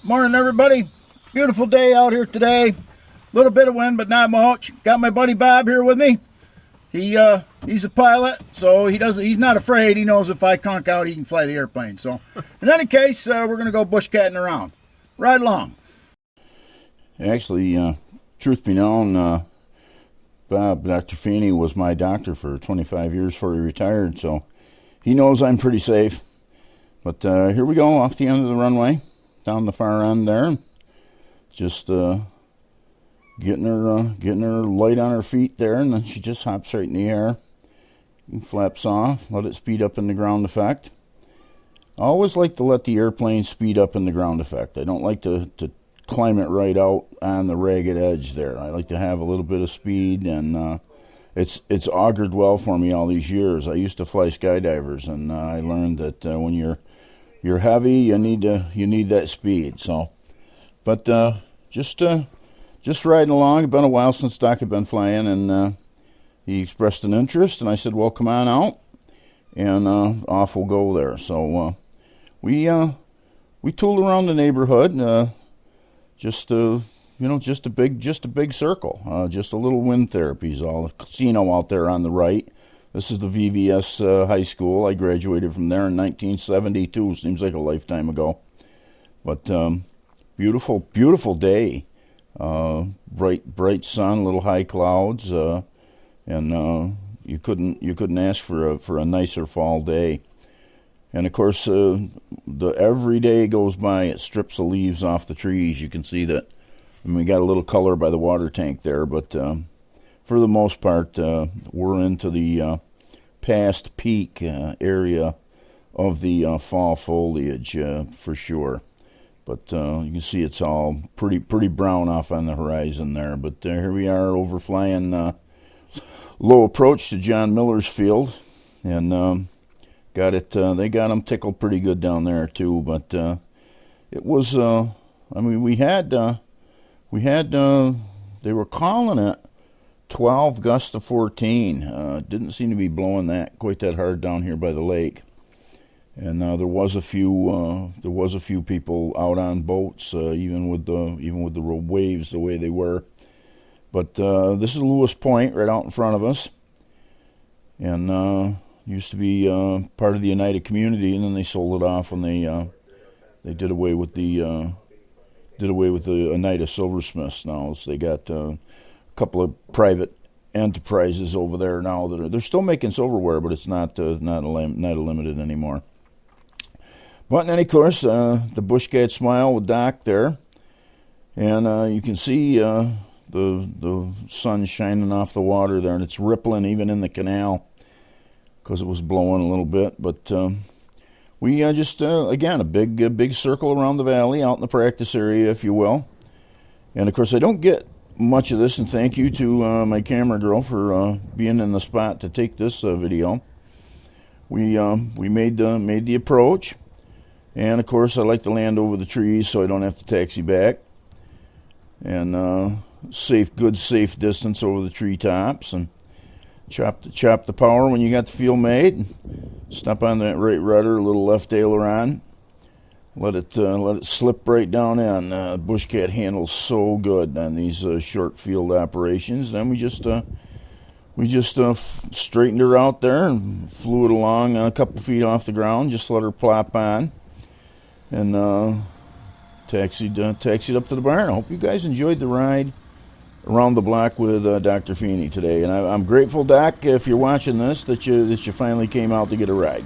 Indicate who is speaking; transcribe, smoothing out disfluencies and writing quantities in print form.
Speaker 1: Morning, everybody. Beautiful day out here today. Little bit of wind, but not much. Got my buddy Bob here with me. He's a pilot, so he's not afraid. He knows if I conk out, he can fly the airplane. So, in any case, we're gonna go bushcatting around. Ride along.
Speaker 2: Actually, truth be known, Dr. Feeney was my doctor for 25 years before he retired, so he knows I'm pretty safe. But here we go, off the end of the runway, down the far end there. Just getting her light on her feet there, and then she just hops right in the air and flaps off. Let it speed up in the ground effect. I always like to let the airplane speed up in the ground effect. I don't like to climb it right out on the ragged edge there. I like to have a little bit of speed, and it's augured well for me all these years. I used to fly skydivers, and I learned that when you're heavy, you need that speed. So, but just riding along. It's been a while since Doc had been flying, and he expressed an interest, and I said, well, come on out, and off we'll go there. So we tooled around the neighborhood, just a big circle, just a little wind therapy is all. The casino out there on the right. This is the VVS high school. I graduated from there in 1972. Seems like a lifetime ago, but beautiful day. Bright sun, little high clouds, and you couldn't ask for a nicer fall day. And of course, every day goes by, it strips the leaves off the trees. You can see that. I mean, we got a little color by the water tank there, but for the most part, we're into the past peak area of the fall foliage for sure. But you can see it's all pretty brown off on the horizon there. But here we are overflying low approach to John Miller's field, and they got them tickled pretty good down there too. But it was they were calling it 12 gusts to 14. Didn't seem to be blowing quite that hard down here by the lake. And there was a few people out on boats, even with the waves the way they were. But this is Lewis Point right out in front of us, and used to be part of the United Community, and then they sold it off when they did away with the Oneida Silversmiths. Now so they got a couple of private enterprises over there now they're still making silverware, but it's not limited anymore. But in any course, the BushCat smile with Doc there, and you can see the sun shining off the water there, and it's rippling even in the canal because it was blowing a little bit. But we just again a big circle around the valley, out in the practice area, if you will. And of course, I don't get much of this, and thank you to my camera girl for being in the spot to take this video. We made the approach. And, of course, I like to land over the trees so I don't have to taxi back. And good safe distance over the treetops. And chop the power when you got the field made. Step on that right rudder, a little left aileron. Let it slip right down in. BushCat handles so good on these short field operations. Then we just straightened her out there and flew it along a couple feet off the ground. Just let her plop on. And taxied up to the barn. I hope you guys enjoyed the ride around the block with Dr. Feeney today. And I'm grateful, Doc, if you're watching this, that you finally came out to get a ride.